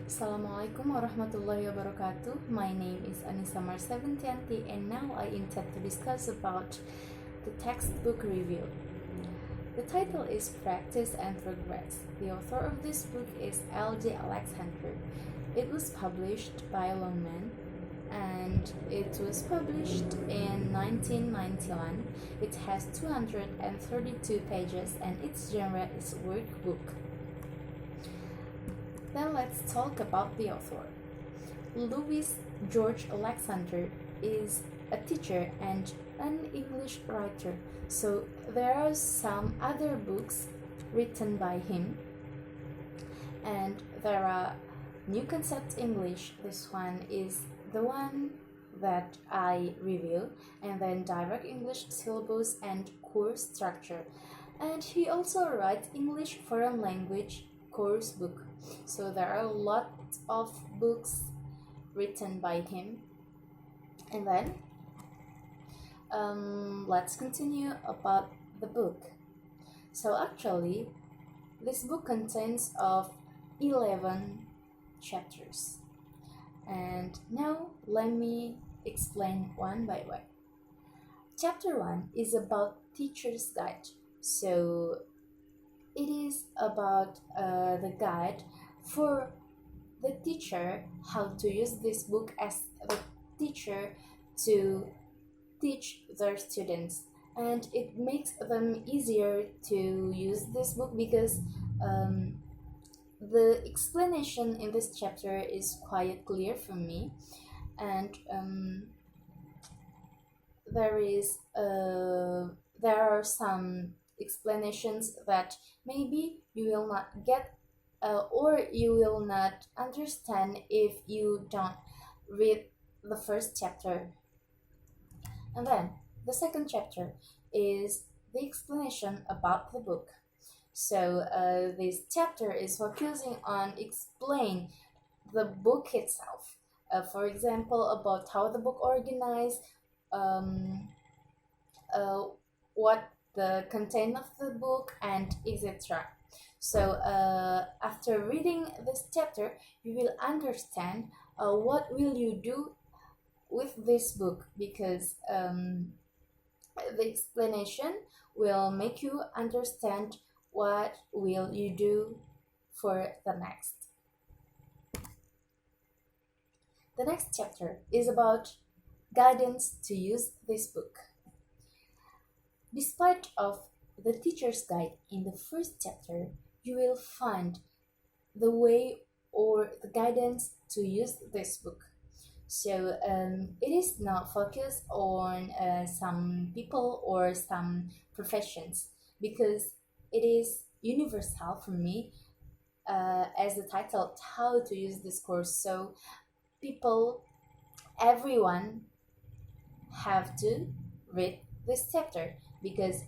Assalamualaikum warahmatullahi wabarakatuh. My name is Anissa Marseventianti, and now I intend to discuss about the textbook review. The title is Practice and Progress. The author of this book is L.J. Alexander. It was published by Longman and it was published in 1991. It has 232 pages and its genre is workbook. Then let's talk about the author. Louis George Alexander is a teacher and an English writer, so there are some other books written by him, and there are New Concept English. This one is the one that I review, and then Direct English Syllabus and Course Structure. And he also writes English Foreign Language course book. So there are a lot of books written by him. And then let's continue about the book. So actually, this book contains of 11 chapters. And now let me explain one by one. Chapter 1 is about teacher's guide. So it is about the guide for the teacher, how to use this book as the teacher to teach their students, and it makes them easier to use this book because the explanation in this chapter is quite clear for me, and there are some explanations that maybe you will not get or you will not understand if you don't read the first chapter. And then the second chapter is the explanation about the book. So this chapter is focusing on explain the book itself. For example, about how the book organized, what the content of the book, and etc. So after reading this chapter, you will understand what will you do with this book, because the explanation will make you understand what will you do for the next. The next chapter is about guidance to use this book. Despite of the teacher's guide in the first chapter, you will find the way or the guidance to use this book. So it is not focused on some people or some professions, because it is universal for me, as the title, how to use this course. So everyone have to read this chapter, because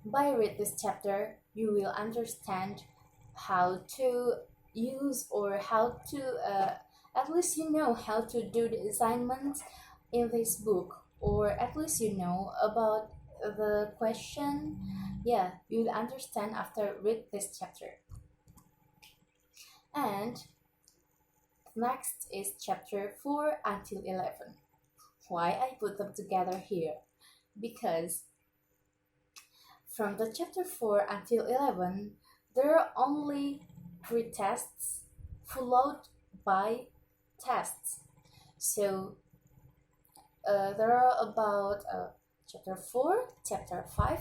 by read this chapter you will understand how to use, or how to at least you know how to do the assignments in this book, or at least you know about the question. Yeah, you will understand after read this chapter. And next is chapter 4 until 11. Why I put them together here? Because from the chapter 4 until 11, there are only 3 tests followed by tests. So there are about chapter 4, chapter 5,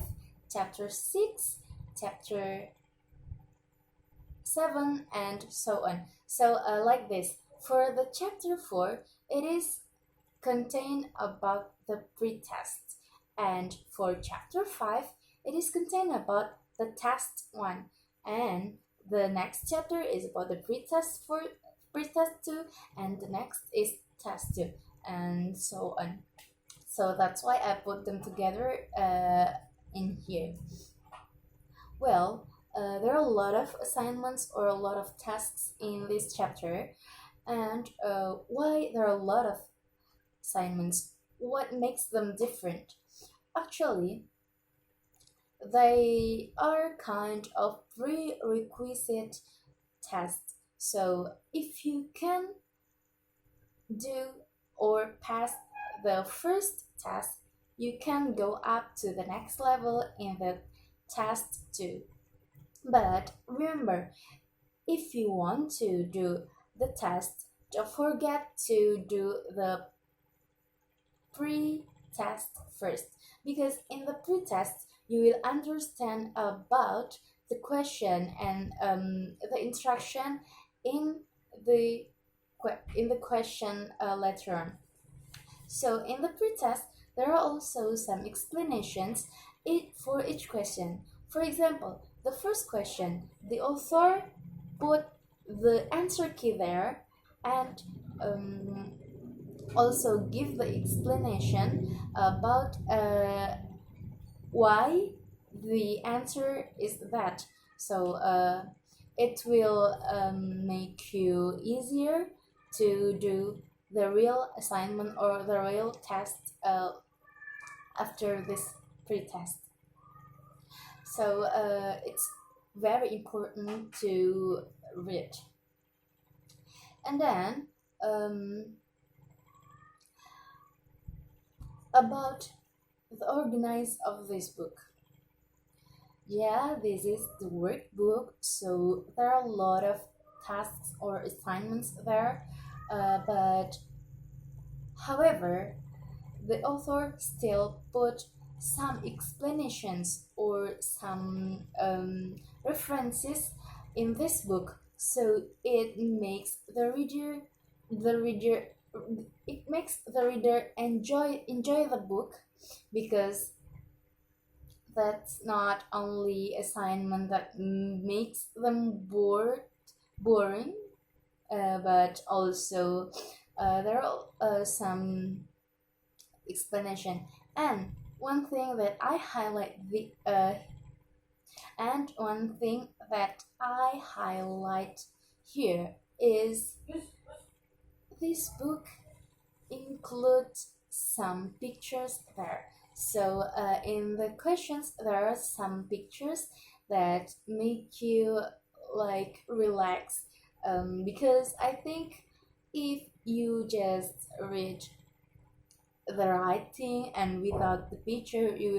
chapter 6, chapter 7, and so on. So like this, for the chapter 4, it is contained about the pre-test, and for chapter 5, it is contained about the test 1, and the next chapter is about the pre-test 2, and the next is test 2, and so on. So that's why I put them together in here. Well, there are a lot of assignments or a lot of tasks in this chapter, and why there are a lot of assignments, what makes them different? Actually, they are kind of prerequisite test. So if you can do or pass the first test, you can go up to the next level in the test 2. But remember, if you want to do the test, don't forget to do the pre-test first, because in the pre-test you will understand about the question and the instruction in the question later on. So in the pre-test, there are also some explanations for each question. For example, the first question, the author put the answer key there and also give the explanation about why the answer is that. So it will make you easier to do the real assignment or the real test after this pre-test. So it's very important to read. And then about the organize of this book. Yeah, this is the workbook, so there are a lot of tasks or assignments there, but however, the author still put some explanations or some references in this book, so it makes the reader enjoy the book, because that's not only assignment that makes them boring, but also there are some explanation. And one thing that I highlight here is this book includes some pictures there. So in the questions there are some pictures that make you like relax, because I think if you just read the writing and without the picture, you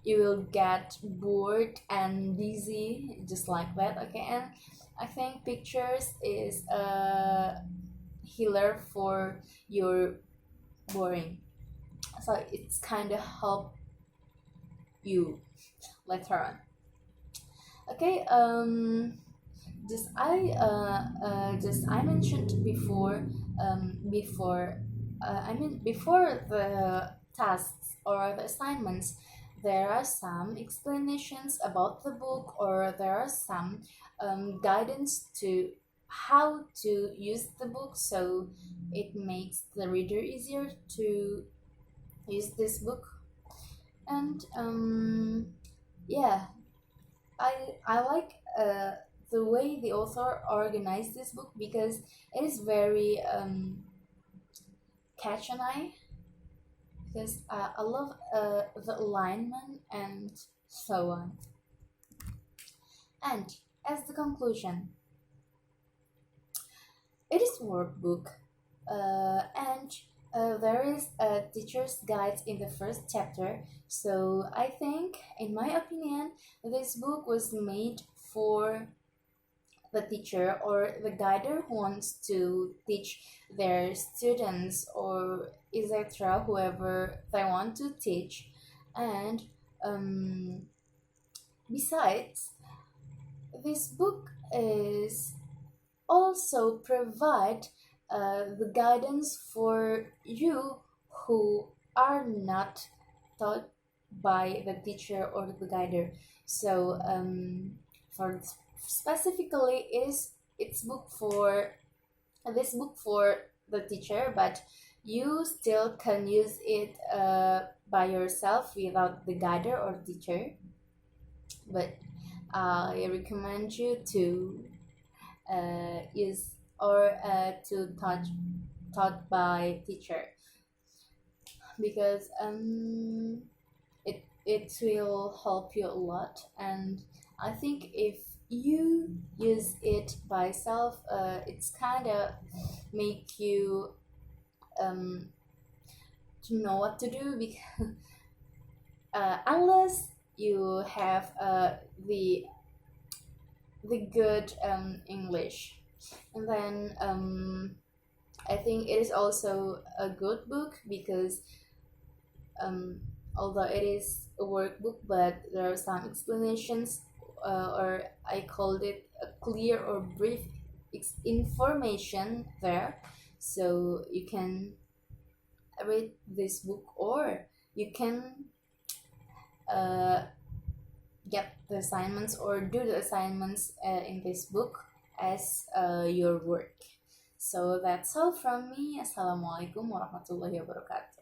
will get bored and dizzy just like that. Okay, and I think pictures is a healer for your boring, so it's kind of help you later on. Okay, just I mentioned before, before the tasks or the assignments, there are some explanations about the book, or there are some guidance to how to use the book, so it makes the reader easier to use this book. And yeah, I like the way the author organized this book, because it is very catch an eye, because I love the alignment and so on. And as the conclusion, it is workbook, and there is a teacher's guide in the first chapter. So I think, in my opinion, this book was made for the teacher or the guider who wants to teach their students or etc., whoever they want to teach. And besides, this book is also provide the guidance for you who are not taught by the teacher or the guider. So for specifically, it's book for this book for the teacher, but you still can use it by yourself without the guider or teacher. But I recommend you to use or to taught by teacher, because it will help you a lot. And I think if you use it by self, it's kind of make you um, to know what to do, because unless you have the good English. And then I think it is also a good book because um, although it is a workbook, but there are some explanations, or I called it a clear or brief information there, so you can read this book, or you can uh, get the assignments or do the assignments in this book as your work. So that's all from me. Assalamualaikum warahmatullahi wabarakatuh.